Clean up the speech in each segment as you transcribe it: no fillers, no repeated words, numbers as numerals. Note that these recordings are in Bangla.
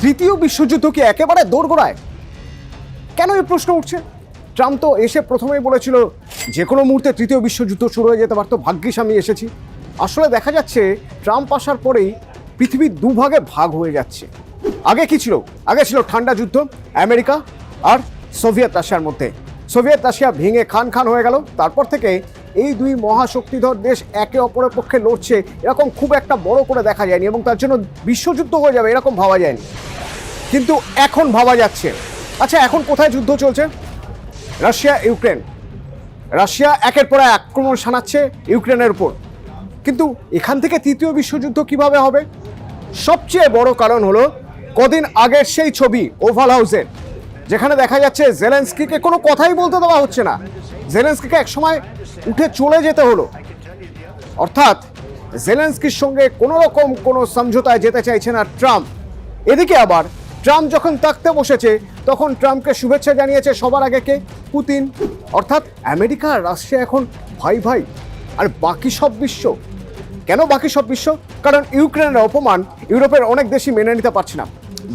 তৃতীয় বিশ্বযুদ্ধ কি একেবারে দোরগোড়ায়? কেন এই প্রশ্ন উঠছে? ট্রাম্প তো এসে প্রথমেই বলেছিল যে কোনো মুহূর্তে তৃতীয় বিশ্বযুদ্ধ শুরু হয়ে যেতে পারতো, ভাগ্যিস আমি এসেছি। আসলে দেখা যাচ্ছে ট্রাম্প আসার পরেই পৃথিবী দুভাগে ভাগ হয়ে যাচ্ছে। আগে কি ছিল? আগে ছিল ঠান্ডা যুদ্ধ, আমেরিকা আর সোভিয়েত রাশিয়ার মধ্যে। সোভিয়েত রাশিয়া ভেঙে খান খান হয়ে গেল। তারপর থেকে এই দুই মহাশক্তিধর দেশ একে অপরের পক্ষে লড়ছে, এরকম খুব একটা বড় করে দেখা যায়নি, এবং তার জন্য বিশ্বযুদ্ধ হয়ে যাবে এরকম ভাবা যায়নি। কিন্তু এখন ভাবা যাচ্ছে। আচ্ছা, এখন কোথায় যুদ্ধ চলছে? Russia Ukraine. রাশিয়া একের পর এক আক্রমণ শানাচ্ছে ইউক্রেনের উপর। কিন্তু এখান থেকে তৃতীয় বিশ্বযুদ্ধ কিভাবে হবে? সবচেয়ে বড় কারণ হলো কদিন আগের সেই ছবি ওভাল হাউসের, যেখানে দেখা যাচ্ছে জেলেনস্কিকে কোনো কথাই বলতে দেওয়া হচ্ছে না। জেলেনস্কিকে একসময় উঠে চলে যেতে হলো। অর্থাৎ জেলেনস্কির সঙ্গে কোনো রকম কোনো সমঝোতায় যেতে চাইছে না ট্রাম্প। এদিকে আবার ট্রাম্প যখন তাকতে বসেছে তখন ট্রাম্পকে শুভেচ্ছা জানিয়েছে সবার আগে কে? পুতিন। অর্থাৎ আমেরিকা আর রাশিয়া এখন ভাই ভাই। আর বাকি সব বিশ্ব কেন? বাকি সব বিশ্ব কারণ ইউক্রেনের অপমান ইউরোপের অনেক দেশই মেনে নিতে পারছে না।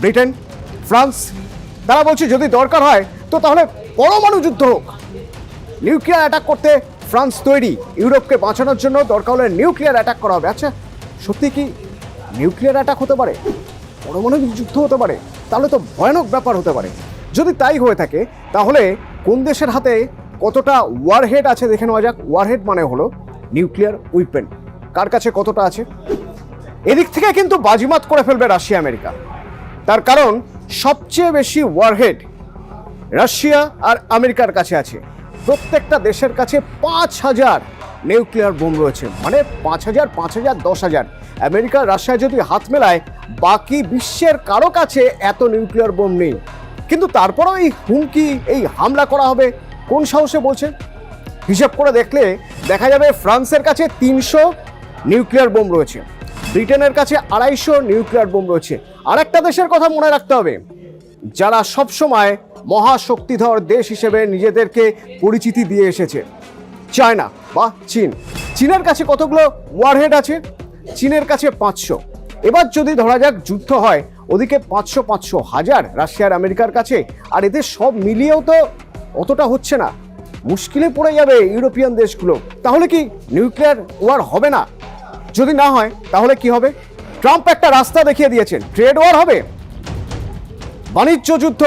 ব্রিটেন, ফ্রান্স, তারা বলছে যদি দরকার হয় তো তাহলে পরমাণু যুদ্ধ হোক। নিউক্লিয়ার অ্যাটাক করতে ফ্রান্স তৈরি, ইউরোপকে বাঁচানোর জন্য দরকার হলে নিউক্লিয়ার অ্যাটাক করা হবে। আচ্ছা, সত্যি কি নিউক্লিয়ার অ্যাটাক হতে পারে? পরমাণু যুদ্ধ হতে পারে? তাহলে তো ভয়ানক ব্যাপার হতে পারে। যদি তাই হয়ে থাকে তাহলে কোন দেশের হাতে কতটা ওয়ারহেড আছে দেখে নেওয়া যাক। ওয়ারহেড মানে হলো নিউক্লিয়ার উইপেন, কার কাছে কতটা আছে। এদিক থেকে কিন্তু বাজিমাত করে ফেলবে রাশিয়া আমেরিকা। তার কারণ সবচেয়ে বেশি ওয়ারহেড রাশিয়া আর আমেরিকার কাছে আছে। প্রত্যেকটা দেশের কাছে 5,000 নিউক্লিয়ার বোম রয়েছে। মানে 5,000, 5,000, 10,000। আমেরিকা রাশিয়া যদি হাত মেলায় বাকি বিশ্বের কারো কাছে এত নিউক্লিয়ার বোম নেই। কিন্তু তারপরেও এই হুমকি, এই হামলা করা হবে কোন সাহসে বলছে? হিসাব করে দেখলে দেখা যাবে ফ্রান্সের কাছে 300 নিউক্লিয়ার বোম রয়েছে, ব্রিটেনের কাছে 250 নিউক্লিয়ার বোম রয়েছে। আর একটা দেশের কথা মনে রাখতে হবে, যারা সবসময় মহাশক্তিধর দেশ হিসেবে নিজেদেরকে পরিচিতি দিয়ে এসেছে, চায়না বা চীন। চীনের কাছে কতগুলো ওয়ারহেড আছে? চীনের কাছে 500। এবার যদি ধরা যাক যুদ্ধ হয়, ওদিকে 500 হাজার রাশিয়ার আমেরিকার কাছে, আর এদের সব মিলিয়েও তো অতটা হচ্ছে না। মুশকিলে পড়ে যাবে ইউরোপিয়ান দেশগুলো। তাহলে কি নিউক্লিয়ার ওয়ার হবে না? যদি না হয় তাহলে কি হবে? ট্রাম্প একটা রাস্তা দেখিয়ে দিয়েছেন, ট্রেড ওয়ার হবে, বাণিজ্য যুদ্ধ।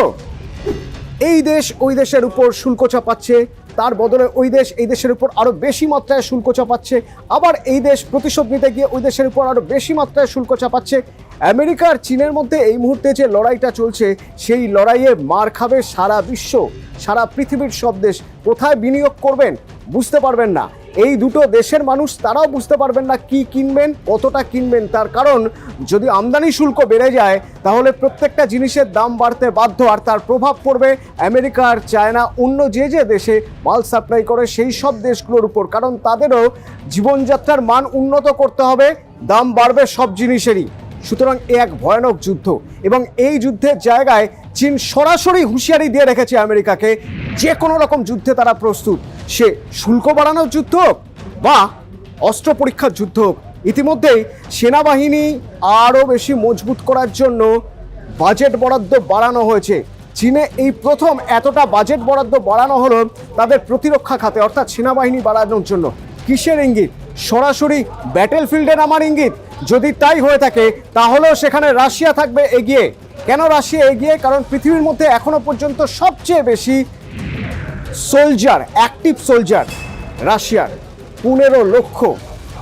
এই দেশ ওই দেশের উপর শুল্ক চাপাচ্ছে, তার বদলে ওই দেশ এই দেশের উপর আরো বেশি মাত্রায় শুল্ক চাপাচ্ছে, আবার এই দেশ প্রতিশোধ নিতে গিয়ে ওই দেশের উপর আরো বেশি মাত্রায় শুল্ক চাপাচ্ছে। আমেরিকা আর চীনের মধ্যে এই মুহূর্তে যে লড়াইটা চলছে, সেই লড়াইয়ে মার খাবে সারা বিশ্ব, সারা পৃথিবীর সব দেশ। কোথায় বিনিয়োগ করবেন বুঝতে পারবেন না। এই দুটো দেশের মানুষ তারাও বুঝতে পারবেন না কি কিনবেন, কতটা কিনবেন। তার কারণ যদি আমদানি শুল্ক বেড়ে যায় তাহলে প্রত্যেকটা জিনিসের দাম বাড়তে বাধ্য, আর তার প্রভাব পড়বে আমেরিকা আর চায়না অন্য যে যে দেশে মাল সাপ্লাই করে সেই সব দেশগুলোর উপর। কারণ তাদেরও জীবনযাত্রার মান উন্নত করতে হবে, দাম বাড়বে সব জিনিসেরই। সুতরাং এ এক ভয়ানক যুদ্ধ, এবং এই যুদ্ধের জায়গায় চীন সরাসরি হুঁশিয়ারি দিয়ে রেখেছে আমেরিকাকে, যে কোনো রকম যুদ্ধে তারা প্রস্তুত। সে শুল্ক বাড়ানোর যুদ্ধ হোক বা অস্ত্র পরীক্ষার যুদ্ধ হোক। ইতিমধ্যেই সেনাবাহিনী আরও বেশি মজবুত করার জন্য বাজেট বরাদ্দ বাড়ানো হয়েছে। চীনে এই প্রথম এতটা বাজেট বরাদ্দ বাড়ানো হলো তাদের প্রতিরক্ষা খাতে, অর্থাৎ সেনাবাহিনী বাড়ানোর জন্য। কিসের ইঙ্গিত? সরাসরি ব্যাটেল ফিল্ডে নামার ইঙ্গিত। যদি তাই হয়ে থাকে তাহলেও সেখানে রাশিয়া থাকবে এগিয়ে। কেন রাশিয়া এগিয়ে? কারণ পৃথিবীর মধ্যে এখনো পর্যন্ত সবচেয়ে বেশি সোলজার, অ্যাক্টিভ সোলজার রাশিয়ার 15 লক্ষ,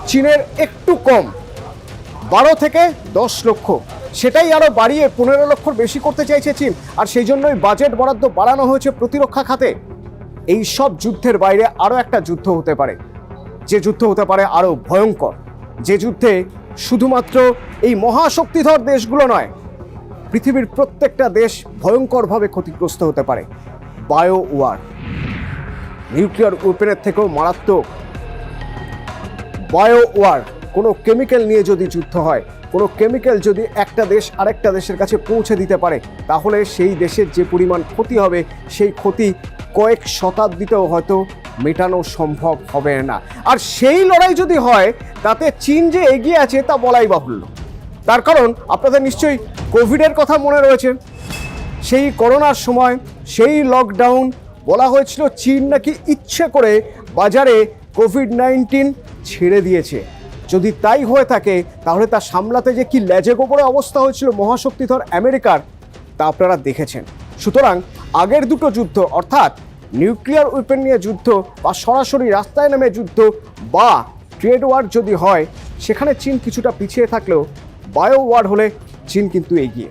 চীনের একটু কম 12 থেকে 10 লক্ষ। সেটাই আরও বাড়িয়ে 15 লক্ষর বেশি করতে চাইছে চীন, আর সেই জন্যই বাজেট বরাদ্দ বাড়ানো হয়েছে প্রতিরক্ষা খাতে। এই সব যুদ্ধের বাইরে আরও একটা যুদ্ধ হতে পারে, যে যুদ্ধ হতে পারে আরও ভয়ঙ্কর, যে যুদ্ধে শুধুমাত্র এই মহাশক্তিধর দেশগুলো নয়, পৃথিবীর প্রত্যেকটা দেশ ভয়ঙ্করভাবে ক্ষতিগ্রস্ত হতে পারে। বায়ো ওয়ার, নিউক্লিয়ার ওয়েপেনের থেকেও মারাত্মক বায়ো ওয়ার। কোনো কেমিক্যাল নিয়ে যদি যুদ্ধ হয়, কোনো কেমিক্যাল যদি একটা দেশ আরেকটা দেশের কাছে পৌঁছে দিতে পারে, তাহলে সেই দেশের যে পরিমাণ ক্ষতি হবে, সেই ক্ষতি কয়েক শতাব্দীতেও হয়তো মেটানো সম্ভব হবে না। আর সেই লড়াই যদি হয় তাতে চীন যে এগিয়ে আছে তা বলাই বাহুল্য। তার কারণ আপনাদের নিশ্চয়ই কোভিডের কথা মনে রয়েছে। সেই করোনার সময় সেই লকডাউন বলা হয়েছিল চীন নাকি ইচ্ছে করে বাজারে কোভিড-19 ছেড়ে দিয়েছে। যদি তাই হয়ে থাকে তাহলে তা সামলাতে যে কি লেজে গোবরে অবস্থা হয়েছিল মহাশক্তিধর আমেরিকার, তা আপনারা দেখেছেন। সুতরাং আগের দুটো যুদ্ধ, অর্থাৎ নিউক্লিয়ার ওয়েপন নিয়ে যুদ্ধ বা সরাসরি রাস্তায় নেমে যুদ্ধ বা ট্রেড ওয়ার যদি হয়, সেখানে চীন কিছুটা পিছিয়ে থাকলেও বায়ো ওয়ার হলে চীন কিন্তু এগিয়ে।